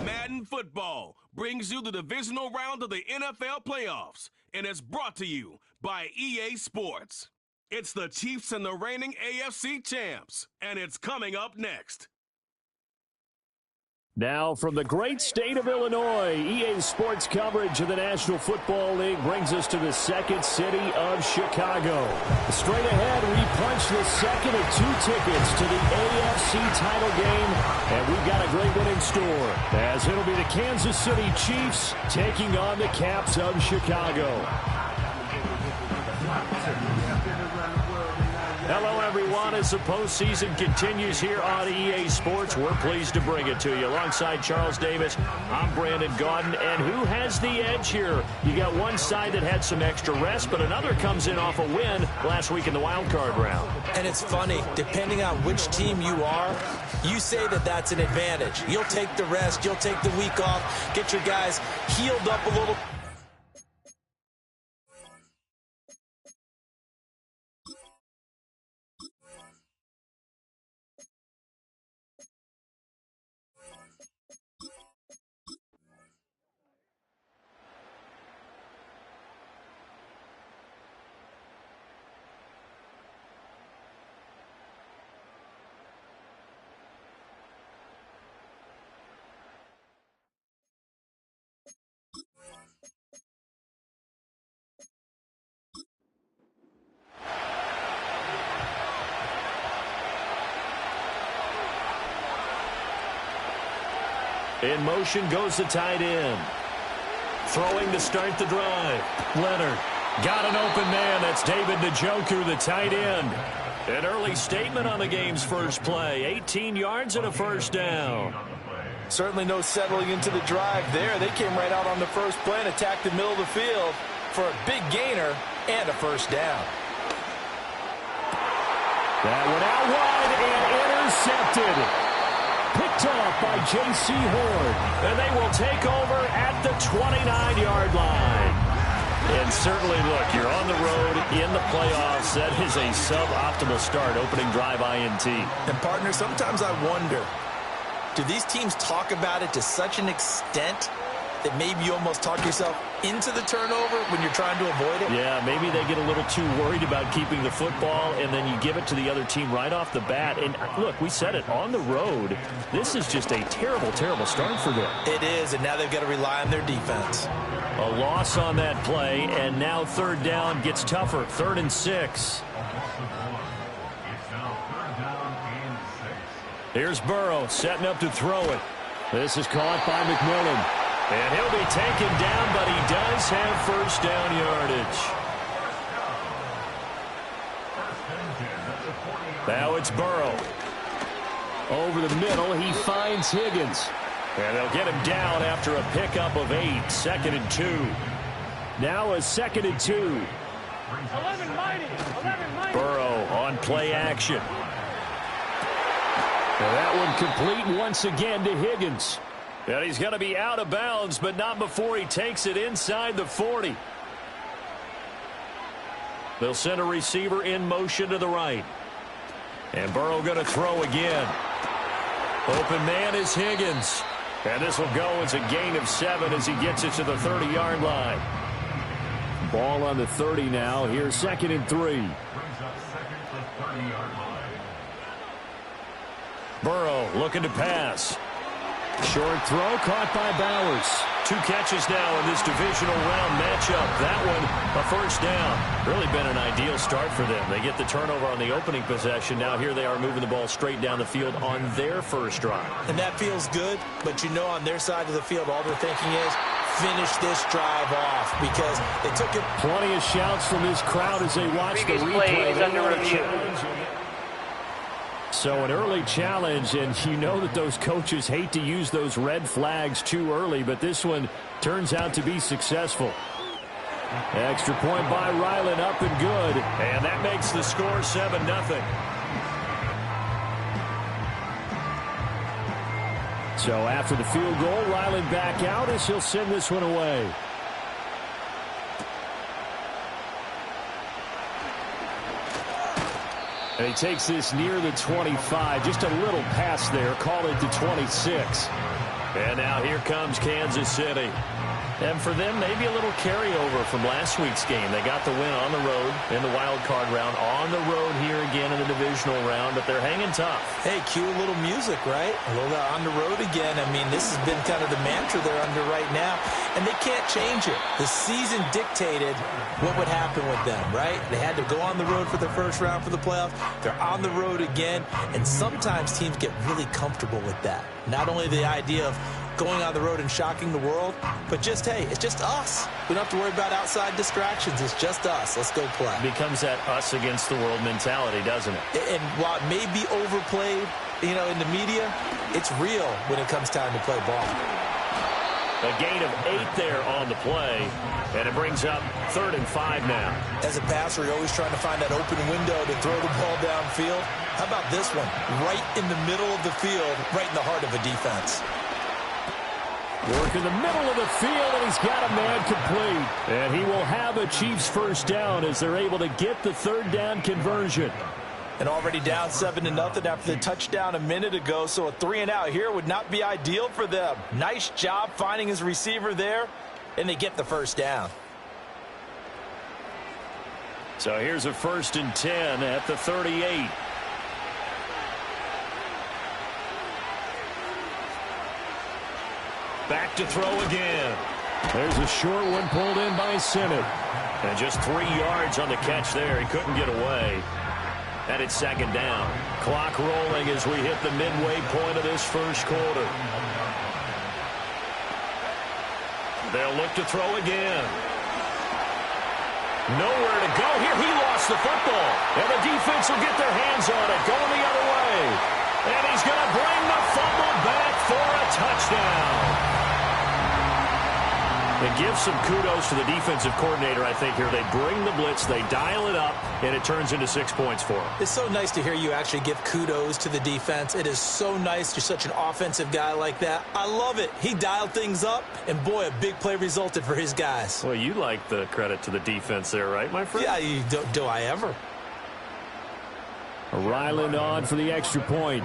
Madden Football brings you the divisional round of the NFL playoffs, and it's brought to you by EA Sports. It's the Chiefs and the reigning AFC champs, and it's coming up next. Now from the great state of Illinois, EA Sports coverage of the National Football League brings us to the second city of Chicago. Straight ahead, we punch the second of 2 tickets to the AFC title game, and we've got a great one in store, as it'll be the Kansas City Chiefs taking on the Caps of Chicago. Hello, everyone. As the postseason continues here on EA Sports, we're pleased to bring it to you. Alongside Charles Davis, I'm Brandon Gaudin. And who has the edge here? You got one side that had some extra rest, but another comes in off a win last week in the wild card round. And it's funny, depending on which team you are, you say that that's an advantage. You'll take the rest, you'll take the week off, get your guys healed up a little. In motion goes the tight end. Throwing to start the drive. Leonard got an open man. That's David Njoku, the tight end. An early statement on the game's first play. 18 yards and a first down. Certainly no settling into the drive there. They came right out on the first play and attacked the middle of the field for a big gainer and a first down. That one out wide and intercepted. Picked off by J.C. Horn. And they will take over at the 29-yard line. And certainly, look, you're on the road in the playoffs. That is a suboptimal start, opening drive INT. And, partner, sometimes I wonder, do these teams talk about it to such an extent that maybe you almost talk yourself into the turnover when you're trying to avoid it? Yeah, maybe they get a little too worried about keeping the football, and then you give it to the other team right off the bat. And, look, we said it, on the road, this is just a terrible, terrible start for them. It is, and now they've got to rely on their defense. A loss on that play, and now third down gets tougher. 3rd and 6. Here's Burrow setting up to throw it. This is caught by McMillan. And he'll be taken down, but he does have first down yardage. Now it's Burrow. Over the middle, he finds Higgins. And they'll get him down after a pickup of 8. 2nd and 2. Now a 2nd and 2. 11 mighty. Burrow on play action. And that one complete once again to Higgins. And he's going to be out of bounds, but not before he takes it inside the 40. They'll send a receiver in motion to the right. And Burrow going to throw again. Open man is Higgins. And this will go as a gain of 7 as he gets it to the 30-yard line. Ball on the 30 now. Here's 2nd and 3. Burrow looking to pass. Short throw caught by Bowers. 2 catches now in this divisional round matchup. That one a first down. Really been an ideal start for them. They get the turnover on the opening possession. Now here they are moving the ball straight down the field on their first drive. And that feels good, but you know on their side of the field all they're thinking is finish this drive off because they took it. Plenty of shouts from this crowd as they watch the replay. Play is under review. So an early challenge, and you know that those coaches hate to use those red flags too early, but this one turns out to be successful. Extra point by Ryland, up and good. And that makes the score 7-0. So after the field goal, Ryland back out as he'll send this one away. And he takes this near the 25. Just a little pass there. Call it to 26. And now here comes Kansas City. And for them, maybe a little carryover from last week's game. They got the win on the road in the wild card round, on the road here again in the divisional round, but they're hanging tough. Hey, cue a little music, right? A little on the road again. I mean, this has been kind of the mantra they're under right now, and they can't change it. The season dictated what would happen with them, right? They had to go on the road for the first round for the playoffs. They're on the road again, and sometimes teams get really comfortable with that. Not only the idea of going on the road and shocking the world, but just, hey, it's just us. We don't have to worry about outside distractions. It's just us. Let's go play. It becomes that us against the world mentality, doesn't it? And while it may be overplayed, you know, in the media, it's real when it comes time to play ball. A gain of 8 there on the play, and it brings up 3rd and 5 now. As a passer, you're always trying to find that open window to throw the ball downfield. How about this one? Right in the middle of the field, right in the heart of a defense. Work in the middle of the field, and he's got a man complete. And he will have a Chiefs first down as they're able to get the 3rd down conversion. And already down 7-0 after the touchdown a minute ago, so a 3-and-out here would not be ideal for them. Nice job finding his receiver there, and they get the first down. So here's a 1st and 10 at the 38. Back to throw again. There's a short one pulled in by Sinnott. And just 3 yards on the catch there. He couldn't get away. And it's 2nd down. Clock rolling as we hit the midway point of this first quarter. They'll look to throw again. Nowhere to go here. He lost the football. And the defense will get their hands on it. Going the other way. And he's going to bring the fumble back for a touchdown. It gives some kudos to the defensive coordinator, I think, here. They bring the blitz, they dial it up, and it turns into 6 points for them. It's so nice to hear you actually give kudos to the defense. It is so nice. You're such an offensive guy like that. I love it. He dialed things up, and boy, a big play resulted for his guys. Well, you like the credit to the defense there, right, my friend? Yeah, do I ever? Ryland on for the extra point.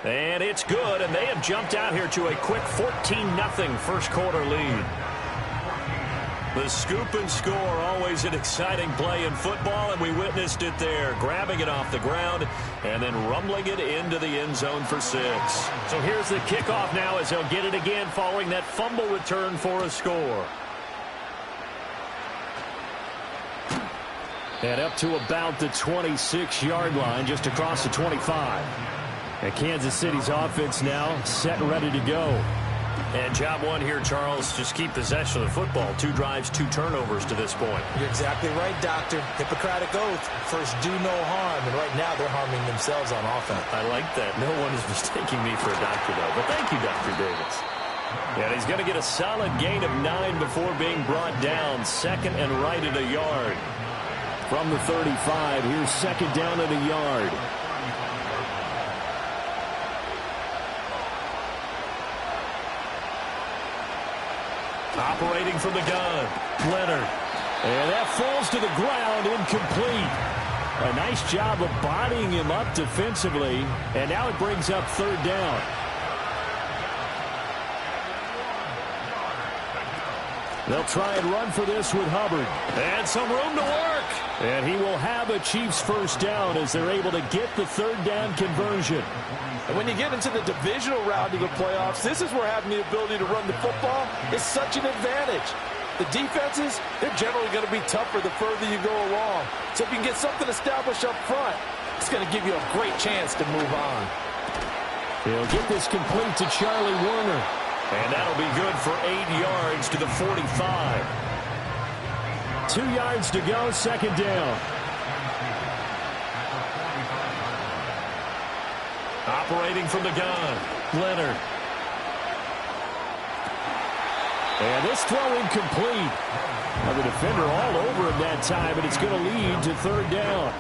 And it's good, and they have jumped out here to a quick 14-0 first quarter lead. The scoop and score, always an exciting play in football, and we witnessed it there, grabbing it off the ground and then rumbling it into the end zone for 6. So here's the kickoff now as they'll get it again following that fumble return for a score. And up to about the 26-yard line, just across the 25. And Kansas City's offense now set and ready to go. And job one here, Charles, just keep possession of the football. 2 drives, 2 turnovers to this point. You're exactly right, Doctor. Hippocratic oath. First, do no harm. And right now, they're harming themselves on offense. I like that. No one is mistaking me for a doctor, though. But thank you, Dr. Davis. And he's going to get a solid gain of 9 before being brought down. 2nd and right at a yard. From the 35, here's 2nd down at a yard. Operating from the gun, Leonard. And that falls to the ground, incomplete. A nice job of bodying him up defensively. And now it brings up 3rd down. They'll try and run for this with Hubbard. And some room to work. And he will have a Chiefs first down as they're able to get the 3rd down conversion. And when you get into the divisional round of the playoffs, this is where having the ability to run the football is such an advantage. The defenses, they're generally going to be tougher the further you go along. So if you can get something established up front, it's going to give you a great chance to move on. He'll get this complete to Charlie Warner. And that'll be good for 8 yards to the 45. 2 yards to go, second down. Operating from the gun, Leonard. And this throw incomplete. Well, the defender all over him that time, and it's going to lead to third down.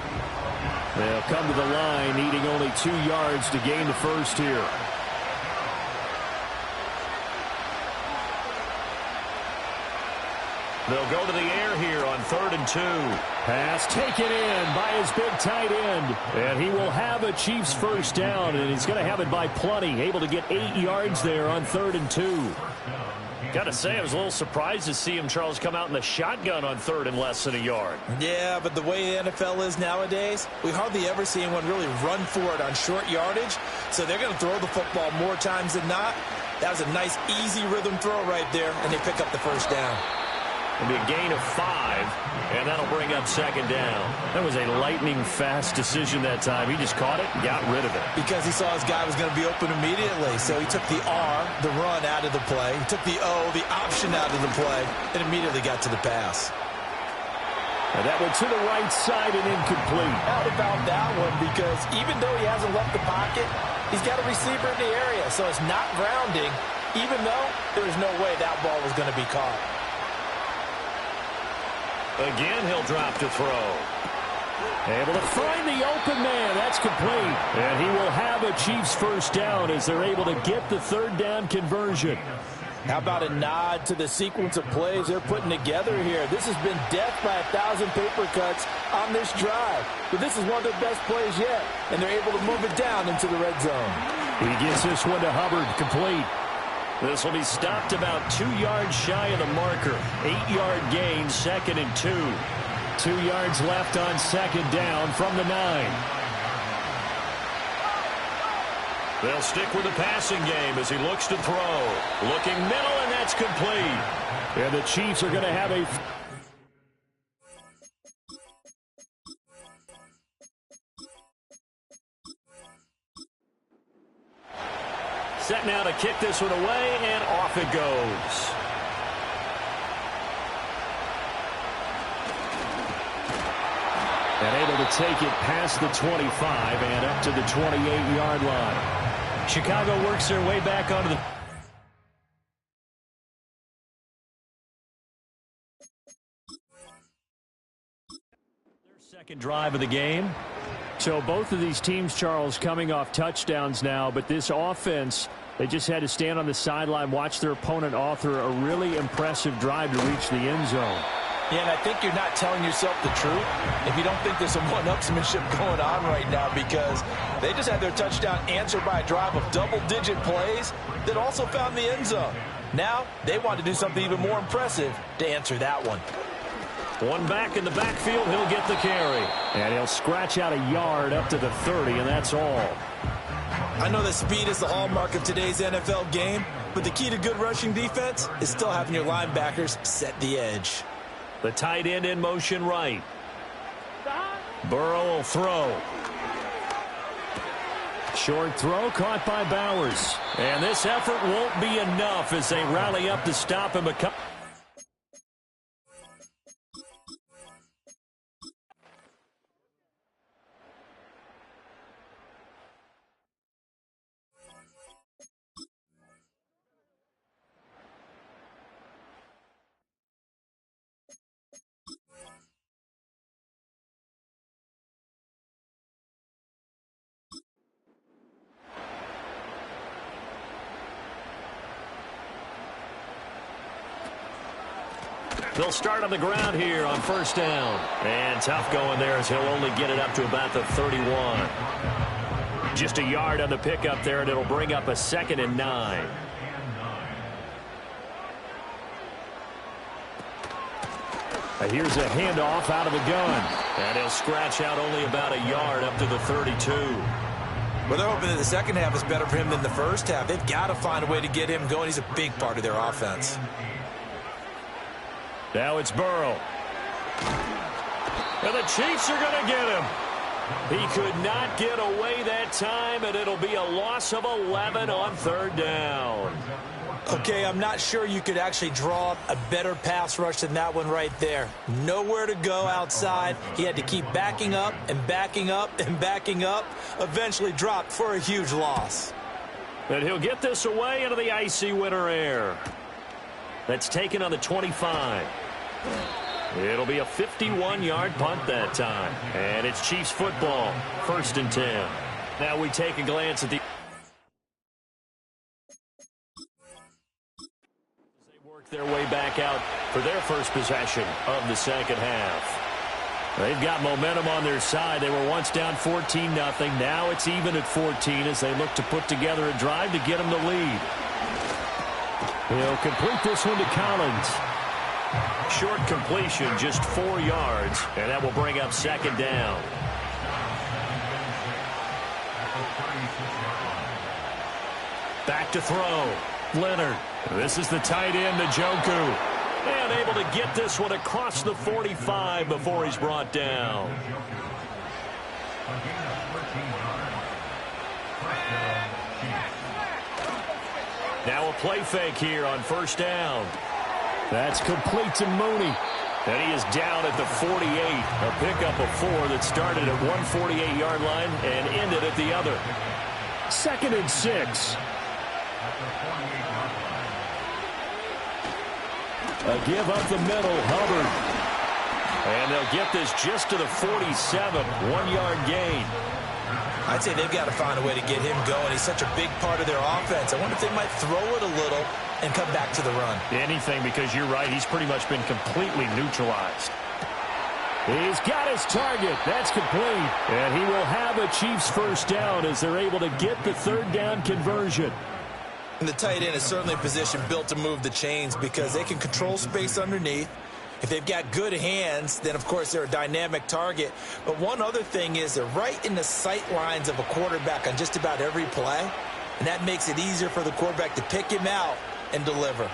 They'll come to the line, needing only 2 yards to gain the first here. They'll go to the air here on 3rd and 2. Pass taken in by his big tight end. And he will have a Chiefs first down, and he's going to have it by plenty. Able to get 8 yards there on 3rd and 2. Got to say, I was a little surprised to see him, Charles, come out in the shotgun on 3rd and less than a yard. Yeah, but the way the NFL is nowadays, we hardly ever see anyone really run for it on short yardage. So they're going to throw the football more times than not. That was a nice, easy rhythm throw right there, and they pick up the first down. It'll be a gain of 5, and that'll bring up second down. That was a lightning-fast decision that time. He just caught it and got rid of it. Because he saw his guy was going to be open immediately. So he took the R, the run, out of the play. He took the O, the option, out of the play, and immediately got to the pass. And that went to the right side and incomplete. How about that one? Because even though he hasn't left the pocket, he's got a receiver in the area. So it's not grounding, even though there was no way that ball was going to be caught. Again, he'll drop to throw. Able to find the open man. That's complete. And he will have a Chiefs first down as they're able to get the third down conversion. How about a nod to the sequence of plays they're putting together here? This has been death by 1,000 paper cuts on this drive. But this is one of their best plays yet. And they're able to move it down into the red zone. He gets this one to Hubbard, complete. This will be stopped about 2 yards shy of the marker. 8-yard gain, 2nd and 2. 2 yards left on second down from the 9. They'll stick with the passing game as he looks to throw. Looking middle, and that's complete. And the Chiefs are going to have a... Set now to kick this one away, and off it goes. And able to take it past the 25 and up to the 28-yard line. Chicago works their way back onto the... Their second drive of the game. So both of these teams, Charles, coming off touchdowns now, but this offense, they just had to stand on the sideline, watch their opponent author a really impressive drive to reach the end zone. Yeah, and I think you're not telling yourself the truth if you don't think there's some one-upsmanship going on right now, because they just had their touchdown answered by a drive of double-digit plays that also found the end zone. Now they want to do something even more impressive to answer that one. One back in the backfield, he'll get the carry. And he'll scratch out a yard up to the 30, and that's all. I know that speed is the hallmark of today's NFL game, but the key to good rushing defense is still having your linebackers set the edge. The tight end in motion right. Burrow will throw. Short throw caught by Bowers. And this effort won't be enough as they rally up to stop him. They'll start on the ground here on first down. And tough going there as he'll only get it up to about the 31. Just a yard on the pickup there, and it'll bring up a 2nd and 9. Here's a handoff out of the gun. And he'll scratch out only about a yard up to the 32. Well, they're hoping that the second half is better for him than the first half. They've got to find a way to get him going. He's a big part of their offense. Now it's Burrow. And the Chiefs are going to get him. He could not get away that time, and it'll be a loss of 11 on third down. Okay, I'm not sure you could actually draw up a better pass rush than that one right there. Nowhere to go outside. He had to keep backing up and backing up and backing up. Eventually dropped for a huge loss. And he'll get this away into the icy winter air. That's taken on the 25. It'll be a 51-yard punt that time. And it's Chiefs football, 1st and 10. Now we take a glance at the... their way back out for their first possession of the second half. They've got momentum on their side. They were once down 14-0. Now it's even at 14 as they look to put together a drive to get them the lead. He'll complete this one to Collins. Short completion, just 4 yards, and that will bring up 2nd down. Back to throw. Leonard. This is the tight end, Njoku. And able to get this one across the 45 before he's brought down. Now a play fake here on 1st down. That's complete to Mooney. And he is down at the 48. A pickup of 4 that started at one 48-yard line and ended at the other. 2nd and 6. A give up the middle, Hubbard. And they'll get this just to the 47, 1-yard gain. I'd say they've got to find a way to get him going. He's such a big part of their offense. I wonder if they might throw it a little and come back to the run. Anything, because you're right, he's pretty much been completely neutralized. He's got his target. That's complete. And he will have a Chiefs 1st down as they're able to get the 3rd down conversion. And the tight end is certainly a position built to move the chains because they can control space underneath. If they've got good hands, then, of course, they're a dynamic target. But one other thing is they're right in the sight lines of a quarterback on just about every play, and that makes it easier for the quarterback to pick him out and deliver.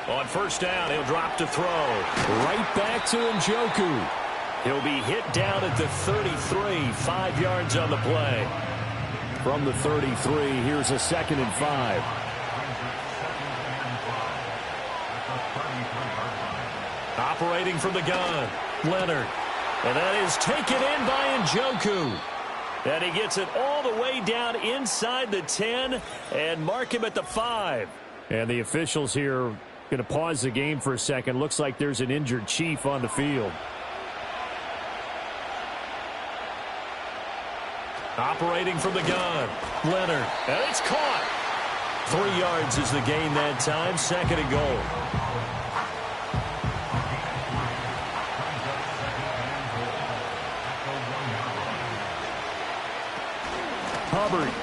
On 1st down, he'll drop to throw. Right back to Njoku. He'll be hit down at the 33, 5 yards on the play. From the 33, here's a 2nd and 5. Operating from the gun, Leonard. And that is taken in by Njoku. And he gets it all the way down inside the 10 and mark him at the 5. And the officials here going to pause the game for a second. Looks like there's an injured Chief on the field. Operating from the gun, Leonard. And it's caught. 3 yards is the gain that time. 2nd and goal. Hubbard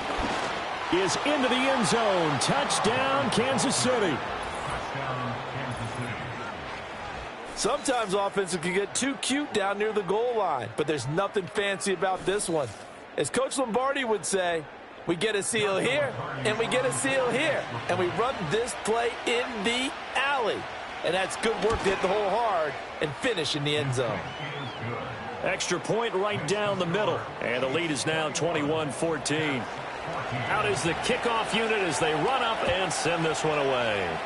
is into the end zone. Touchdown, Kansas City. Sometimes offenses can get too cute down near the goal line, but there's nothing fancy about this one. As Coach Lombardi would say, we get a seal here, and we get a seal here, and we run this play in the alley. And that's good work to hit the hole hard and finish in the end zone. Extra point right down the middle, and the lead is now 21-14. Out is the kickoff unit as they run up and send this one away.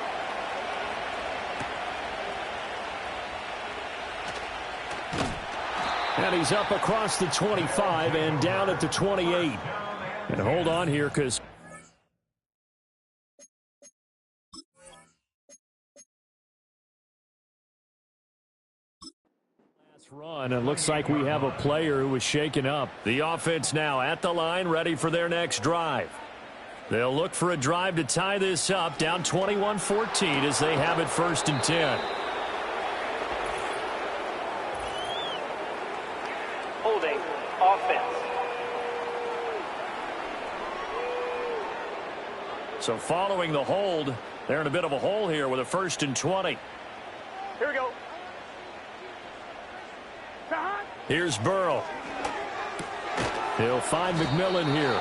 And he's up across the 25 and down at the 28. And hold on here because last run, it looks like we have a player who was shaken up. The offense now at the line, ready for their next drive. They'll look for a drive to tie this up, down 21-14 as they have it 1st and 10. Holding offense. So following the hold, they're in a bit of a hole here with a 1st and 20. Here we go. Here's Burrow. He'll find McMillan here.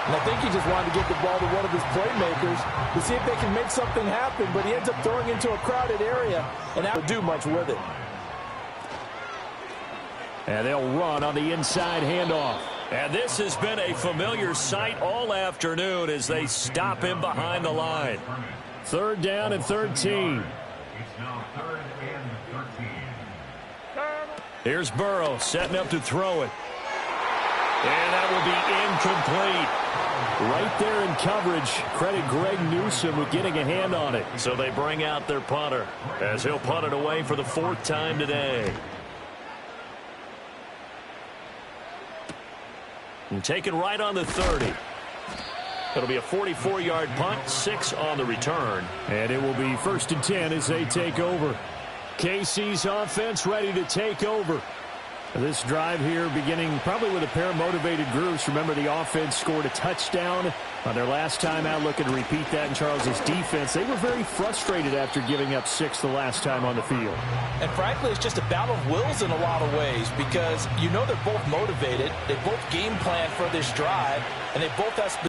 And I think he just wanted to get the ball to one of his playmakers to see if they can make something happen, but he ends up throwing into a crowded area and not do much with it. And they'll run on the inside handoff. And this has been a familiar sight all afternoon as they stop him behind the line. 3rd down and 13. Here's Burrow setting up to throw it. And that will be incomplete. Right there in coverage. Credit Greg Newsome with getting a hand on it. So they bring out their punter as he'll punt it away for the 4th time today. And take it right on the 30. It'll be a 44-yard punt, 6 on the return. And it will be 1st and 10 as they take over. KC's offense ready to take over. This drive here beginning probably with a pair of motivated groups. Remember, the offense scored a touchdown on their last time out, looking to repeat that in Charles's defense. They were very frustrated after giving up 6 the last time on the field. And frankly, it's just a battle of wills in a lot of ways because you know they're both motivated. They both game plan for this drive, and they both have